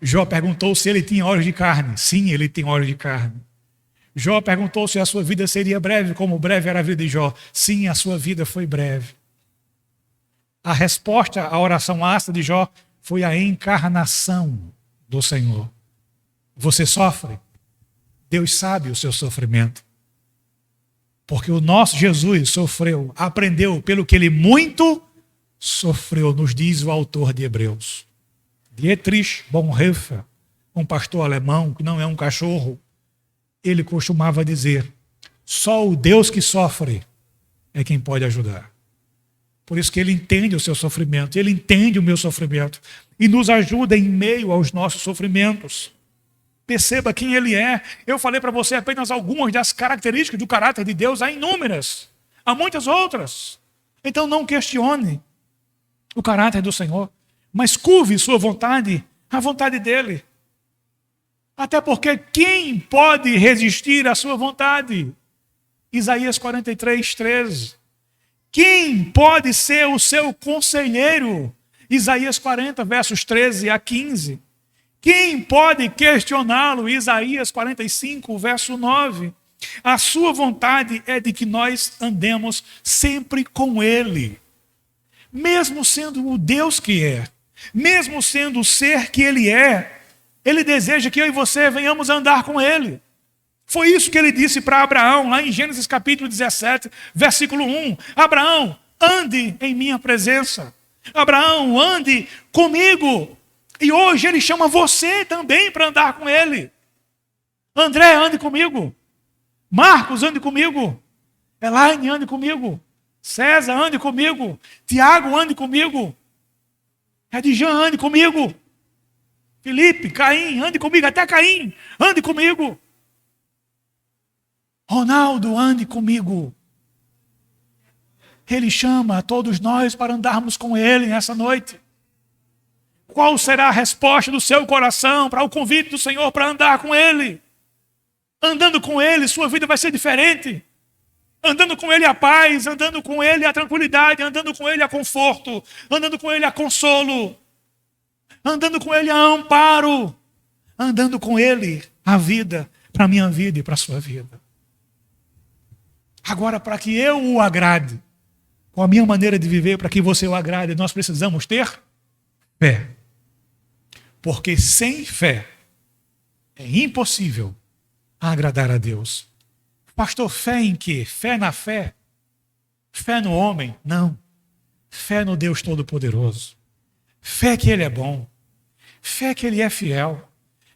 Jó perguntou se ele tinha olhos de carne. Sim, ele tem olhos de carne. Jó perguntou se a sua vida seria breve, como breve era a vida de Jó. Sim, a sua vida foi breve. A resposta à oração ácida de Jó foi a encarnação do Senhor. Você sofre? Deus sabe o seu sofrimento. Porque o nosso Jesus sofreu, aprendeu pelo que ele muito sofreu, nos diz o autor de Hebreus. Dietrich Bonhoeffer, um pastor alemão que não é um cachorro, ele costumava dizer: só o Deus que sofre é quem pode ajudar. Por isso que ele entende o seu sofrimento, ele entende o meu sofrimento e nos ajuda em meio aos nossos sofrimentos. Perceba quem ele é. Eu falei para você apenas algumas das características do caráter de Deus, há inúmeras, há muitas outras. Então não questione o caráter do Senhor, mas curve sua vontade à vontade dele. Até porque quem pode resistir à sua vontade? Isaías 43, 13. Quem pode ser o seu conselheiro? Isaías 40, versos 13 a 15. Quem pode questioná-lo? Isaías 45, verso 9. A sua vontade é de que nós andemos sempre com ele. Mesmo sendo o Deus que é, mesmo sendo o ser que ele é, ele deseja que eu e você venhamos andar com ele. Foi isso que ele disse para Abraão, lá em Gênesis capítulo 17, versículo 1. Abraão, ande em minha presença. Abraão, ande comigo. E hoje ele chama você também para andar com ele. André, ande comigo. Marcos, ande comigo. Elaine, ande comigo. César, ande comigo. Tiago, ande comigo. Edjan, ande comigo. Felipe, Caim, ande comigo. Até Caim, ande comigo. Ronaldo, ande comigo. Ele chama a todos nós para andarmos com ele nessa noite. Qual será a resposta do seu coração para o convite do Senhor para andar com ele? Andando com ele, sua vida vai ser diferente. Andando com ele a paz, andando com ele a tranquilidade, andando com ele a conforto, andando com ele a consolo, andando com ele a amparo, andando com ele a vida, para a minha vida e para a sua vida. Agora, para que eu o agrade, com a minha maneira de viver, para que você o agrade, nós precisamos ter fé. Porque sem fé é impossível agradar a Deus. Pastor, fé em quê? Fé na fé? Fé no homem? Não. Fé no Deus Todo-Poderoso. Fé que Ele é bom. Fé que Ele é fiel.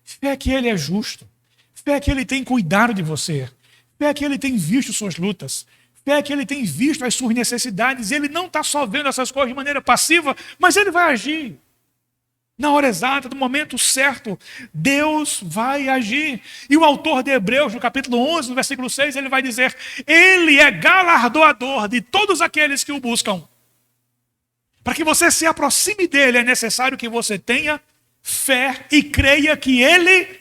Fé que Ele é justo. Fé que Ele tem cuidado de você. Fé que Ele tem visto suas lutas. Fé que Ele tem visto as suas necessidades. Ele não está só vendo essas coisas de maneira passiva, mas Ele vai agir. Na hora exata, no momento certo, Deus vai agir. E o autor de Hebreus, no capítulo 11, no versículo 6, ele vai dizer: Ele é galardoador de todos aqueles que o buscam. Para que você se aproxime dele, é necessário que você tenha fé e creia que ele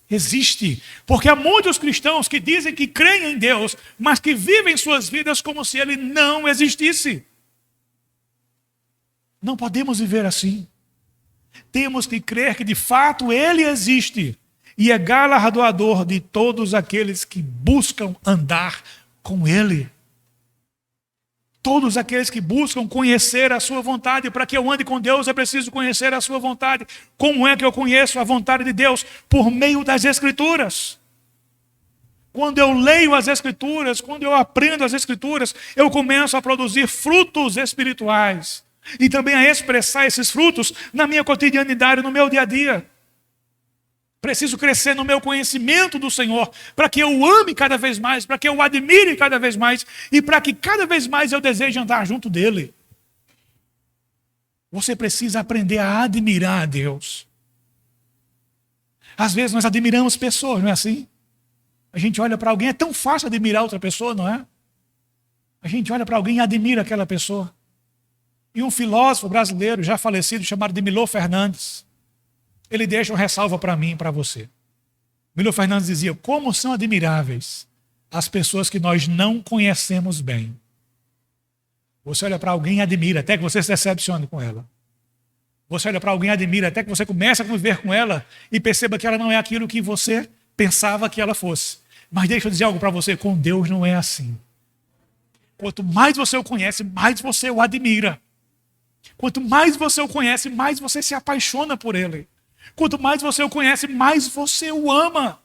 existe. Porque há muitos cristãos que dizem que creem em Deus, mas que vivem suas vidas como se ele não existisse. Não podemos viver assim. Temos que crer que de fato ele existe e é galardoador de todos aqueles que buscam andar com ele. Todos aqueles que buscam conhecer a sua vontade. Para que eu ande com Deus, é preciso conhecer a sua vontade. Como é que eu conheço a vontade de Deus? Por meio das Escrituras. Quando eu leio as Escrituras, quando eu aprendo as Escrituras, eu começo a produzir frutos espirituais. E também a expressar esses frutos na minha cotidianidade, no meu dia a dia. Preciso crescer no meu conhecimento do Senhor, para que eu ame cada vez mais, para que eu admire cada vez mais, e para que cada vez mais eu deseje andar junto dele. Você precisa aprender a admirar a Deus. Às vezes nós admiramos pessoas, não é assim? A gente olha para alguém, é tão fácil admirar outra pessoa, não é? A gente olha para alguém e admira aquela pessoa. E um filósofo brasileiro já falecido, chamado de Milor Fernandes, ele deixa uma ressalva para mim e para você. Milor Fernandes dizia: como são admiráveis as pessoas que nós não conhecemos bem. Você olha para alguém e admira, até que você se decepcione com ela. Você olha para alguém e admira, até que você comece a conviver com ela e perceba que ela não é aquilo que você pensava que ela fosse. Mas deixa eu dizer algo para você, com Deus não é assim. Quanto mais você o conhece, mais você o admira. Quanto mais você o conhece, mais você se apaixona por ele. Quanto mais você o conhece, mais você o ama.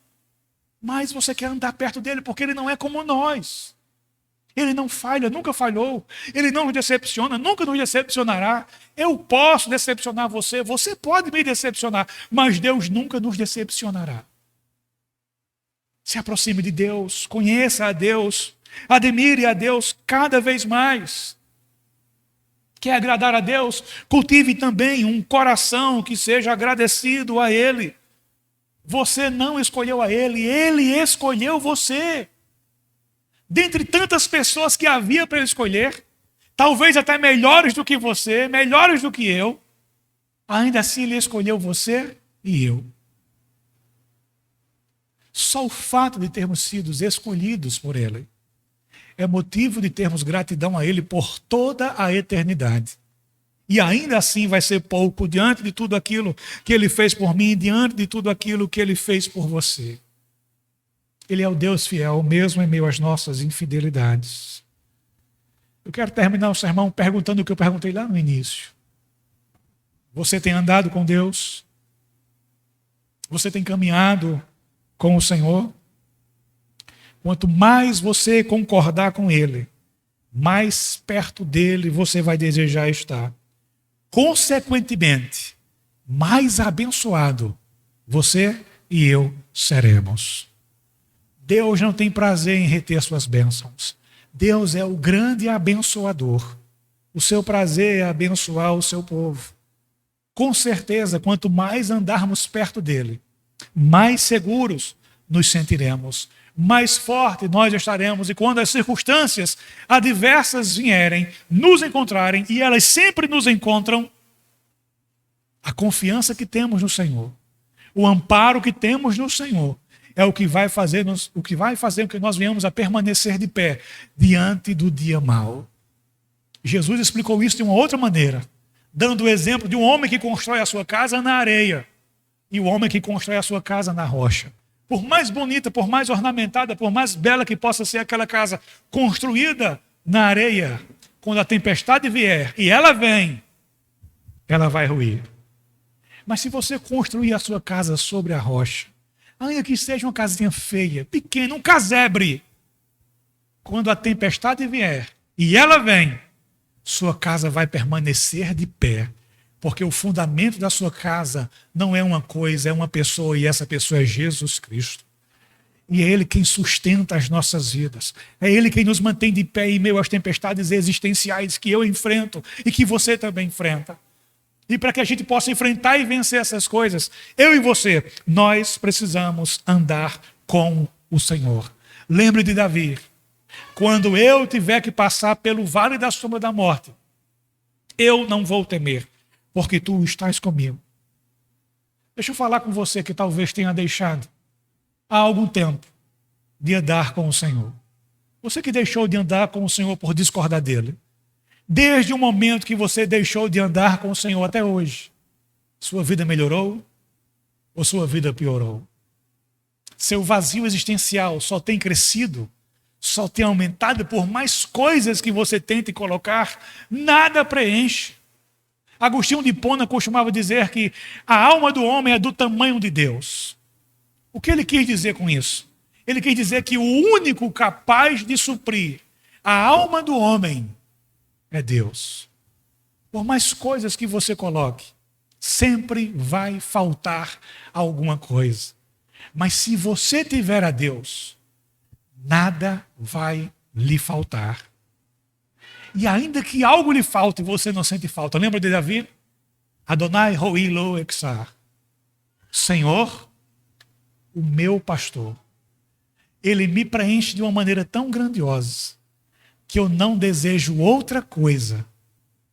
Mais você quer andar perto dele, porque ele não é como nós. Ele não falha, nunca falhou. Ele não nos decepciona, nunca nos decepcionará. Eu posso decepcionar você, você pode me decepcionar, mas Deus nunca nos decepcionará. Se aproxime de Deus, conheça a Deus, admire a Deus cada vez mais. Quer agradar a Deus? Cultive também um coração que seja agradecido a Ele. Você não escolheu a Ele, Ele escolheu você. Dentre tantas pessoas que havia para Ele escolher, talvez até melhores do que você, melhores do que eu, ainda assim Ele escolheu você e eu. Só o fato de termos sido escolhidos por Ele é motivo de termos gratidão a Ele por toda a eternidade. E ainda assim vai ser pouco diante de tudo aquilo que Ele fez por mim, diante de tudo aquilo que Ele fez por você. Ele é o Deus fiel, mesmo em meio às nossas infidelidades. Eu quero terminar o sermão perguntando o que eu perguntei lá no início. Você tem andado com Deus? Você tem caminhado com o Senhor? Quanto mais você concordar com Ele, mais perto dele você vai desejar estar. Consequentemente, mais abençoado você e eu seremos. Deus não tem prazer em reter suas bênçãos. Deus é o grande abençoador. O seu prazer é abençoar o seu povo. Com certeza, quanto mais andarmos perto dele, mais seguros nos sentiremos, mais forte nós estaremos, e quando as circunstâncias adversas vierem, nos encontrarem, e elas sempre nos encontram, a confiança que temos no Senhor, o amparo que temos no Senhor, é o que vai fazer com que nós venhamos a permanecer de pé diante do dia mau. Jesus explicou isso de uma outra maneira, dando o exemplo de um homem que constrói a sua casa na areia e o homem que constrói a sua casa na rocha. Por mais bonita, por mais ornamentada, por mais bela que possa ser aquela casa construída na areia, quando a tempestade vier, e ela vem, ela vai ruir. Mas se você construir a sua casa sobre a rocha, ainda que seja uma casinha feia, pequena, um casebre, quando a tempestade vier, e ela vem, sua casa vai permanecer de pé, porque o fundamento da sua casa não é uma coisa, é uma pessoa, e essa pessoa é Jesus Cristo. E é Ele quem sustenta as nossas vidas. É Ele quem nos mantém de pé em meio às tempestades existenciais que eu enfrento e que você também enfrenta. E para que a gente possa enfrentar e vencer essas coisas, eu e você, nós precisamos andar com o Senhor. Lembre de Davi. Quando eu tiver que passar pelo vale da sombra da morte, Eu não vou temer, porque tu estás comigo. Deixa eu falar com você que talvez tenha deixado há algum tempo de andar com o Senhor. Você que deixou de andar com o Senhor por discordar dele. Desde o momento que você deixou de andar com o Senhor até hoje, sua vida melhorou ou sua vida piorou? Seu vazio existencial só tem crescido, só tem aumentado, por mais coisas que você tente colocar, nada preenche. Agostinho de Hipona costumava dizer que a alma do homem é do tamanho de Deus. O que ele quis dizer com isso? Ele quis dizer que o único capaz de suprir a alma do homem é Deus. Por mais coisas que você coloque, sempre vai faltar alguma coisa. Mas se você tiver a Deus, nada vai lhe faltar. E ainda que algo lhe falte, você não sente falta. Lembra de Davi? Adonai Roi Lo Exar. Senhor, o meu pastor. Ele me preenche de uma maneira tão grandiosa que eu não desejo outra coisa,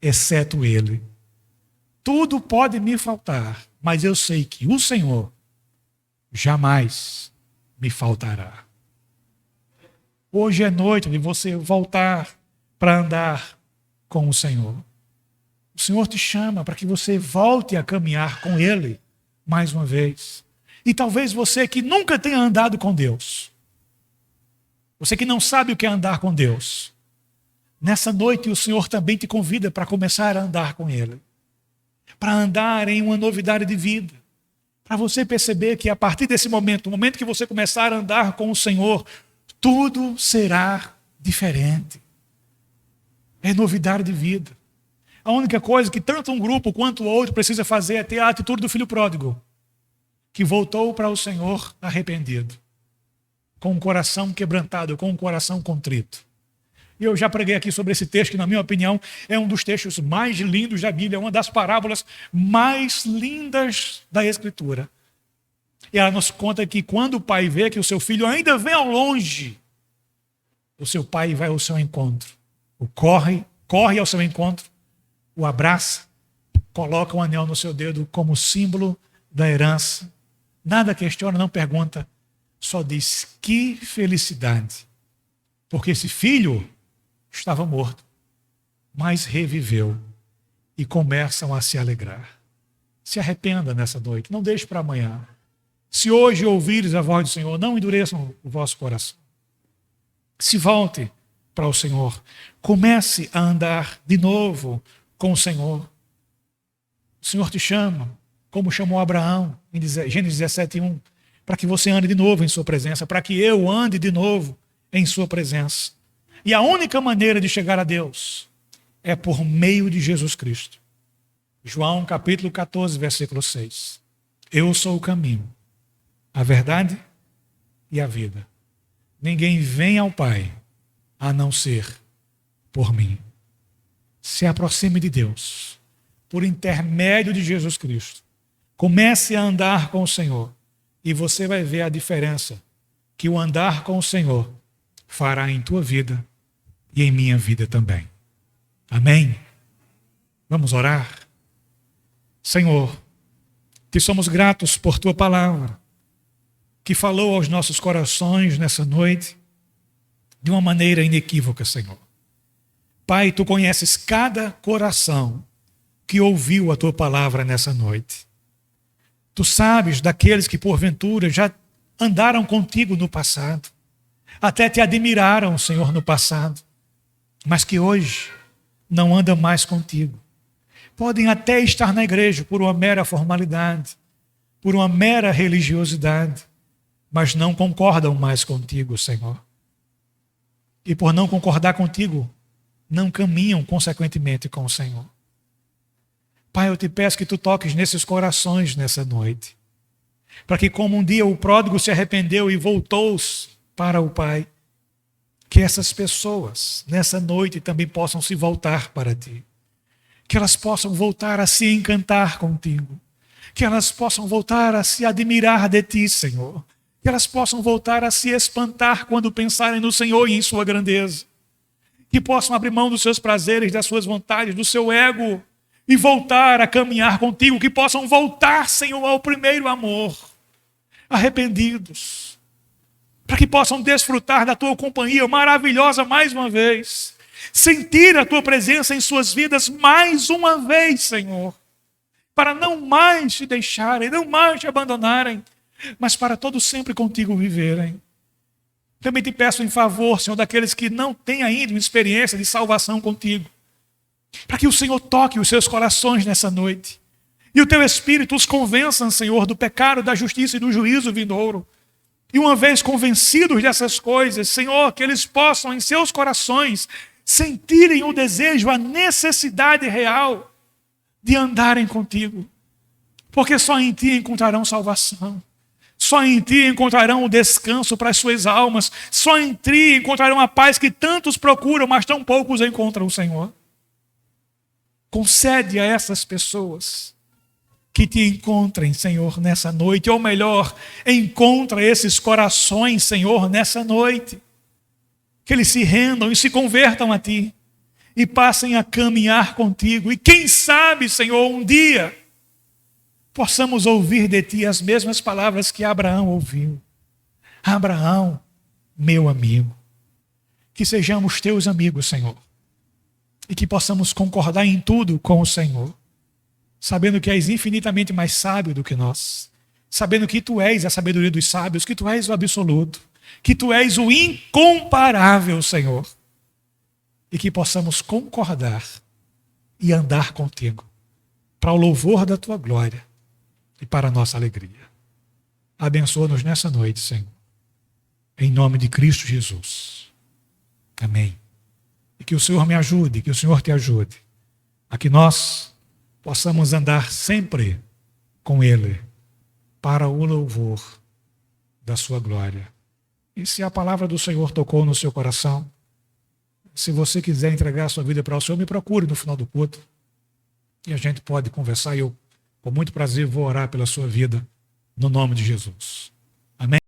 exceto Ele. Tudo pode me faltar, mas eu sei que o Senhor jamais me faltará. Hoje é noite de você voltar para andar com o Senhor. O Senhor te chama para que você volte a caminhar com Ele mais uma vez. E talvez você que nunca tenha andado com Deus, você que não sabe o que é andar com Deus, nessa noite o Senhor também te convida para começar a andar com Ele. Para andar em uma novidade de vida. Para você perceber que a partir desse momento, o momento que você começar a andar com o Senhor, tudo será diferente. É novidade de vida. A única coisa que tanto um grupo quanto o outro precisa fazer é ter a atitude do filho pródigo, que voltou para o Senhor arrependido, com o coração quebrantado, com o coração contrito. E eu já preguei aqui sobre esse texto, que na minha opinião é um dos textos mais lindos da Bíblia, uma das parábolas mais lindas da Escritura. E ela nos conta que quando o pai vê que o seu filho ainda vem ao longe, o seu pai vai ao seu encontro. Corre ao seu encontro, o abraça, coloca um anel no seu dedo como símbolo da herança. Nada questiona, não pergunta, só diz: que felicidade. Porque esse filho estava morto, mas reviveu e começam a se alegrar. Se arrependa nessa noite, não deixe para amanhã. Se hoje ouvires a voz do Senhor, não endureçam o vosso coração. Se volte para o Senhor, comece a andar de novo com o Senhor. O Senhor te chama, como chamou Abraão em Gênesis 17:1, para que você ande de novo em sua presença, para que eu ande de novo em sua presença. E a única maneira de chegar a Deus é por meio de Jesus Cristo. João capítulo 14, versículo 6. Eu sou o caminho, a verdade e a vida. Ninguém vem ao Pai a não ser por mim. Se aproxime de Deus por intermédio de Jesus Cristo. Comece a andar com o Senhor e você vai ver a diferença que o andar com o Senhor fará em tua vida e em minha vida também. Amém? Vamos orar? Senhor, te somos gratos por tua palavra, que falou aos nossos corações nessa noite de uma maneira inequívoca, Senhor. Pai, tu conheces cada coração que ouviu a tua palavra nessa noite. Tu sabes daqueles que porventura já andaram contigo no passado, até te admiraram, Senhor, no passado, mas que hoje não andam mais contigo. Podem até estar na igreja por uma mera formalidade, por uma mera religiosidade, mas não concordam mais contigo, Senhor. E por não concordar contigo, não caminham consequentemente com o Senhor. Pai, eu te peço que tu toques nesses corações nessa noite, para que como um dia o pródigo se arrependeu e voltou para o Pai, que essas pessoas nessa noite também possam se voltar para ti, que elas possam voltar a se encantar contigo, que elas possam voltar a se admirar de ti, Senhor, que elas possam voltar a se espantar quando pensarem no Senhor e em sua grandeza, que possam abrir mão dos seus prazeres, das suas vontades, do seu ego e voltar a caminhar contigo, que possam voltar, Senhor, ao primeiro amor, arrependidos, para que possam desfrutar da tua companhia maravilhosa mais uma vez, sentir a tua presença em suas vidas mais uma vez, Senhor, para não mais te deixarem, não mais te abandonarem, mas para todo sempre contigo viverem. Também te peço em favor, Senhor, daqueles que não têm ainda uma experiência de salvação contigo, para que o Senhor toque os seus corações nessa noite, e o teu Espírito os convença, Senhor, do pecado, da justiça e do juízo vindouro. E uma vez convencidos dessas coisas, Senhor, que eles possam em seus corações sentirem o desejo, a necessidade real de andarem contigo, porque só em ti encontrarão salvação. Só em ti encontrarão o descanso para as suas almas. Só em ti encontrarão a paz que tantos procuram, mas tão poucos encontram, Senhor. Concede a essas pessoas que te encontrem, Senhor, nessa noite. Ou melhor, encontra esses corações, Senhor, nessa noite. Que eles se rendam e se convertam a ti. E passem a caminhar contigo. E quem sabe, Senhor, um dia possamos ouvir de ti as mesmas palavras que Abraão ouviu. Abraão, meu amigo. Que sejamos teus amigos, Senhor. E que possamos concordar em tudo com o Senhor. Sabendo que és infinitamente mais sábio do que nós. Sabendo que tu és a sabedoria dos sábios, que tu és o absoluto. Que tu és o incomparável, Senhor. E que possamos concordar e andar contigo. Para o louvor da tua glória. E para a nossa alegria. Abençoa-nos nessa noite, Senhor. Em nome de Cristo Jesus. Amém. E que o Senhor me ajude, que o Senhor te ajude. A que nós possamos andar sempre com Ele. Para o louvor da sua glória. E se a palavra do Senhor tocou no seu coração, se você quiser entregar a sua vida para o Senhor, me procure no final do culto. E a gente pode conversar e eu, com muito prazer, vou orar pela sua vida, no nome de Jesus. Amém?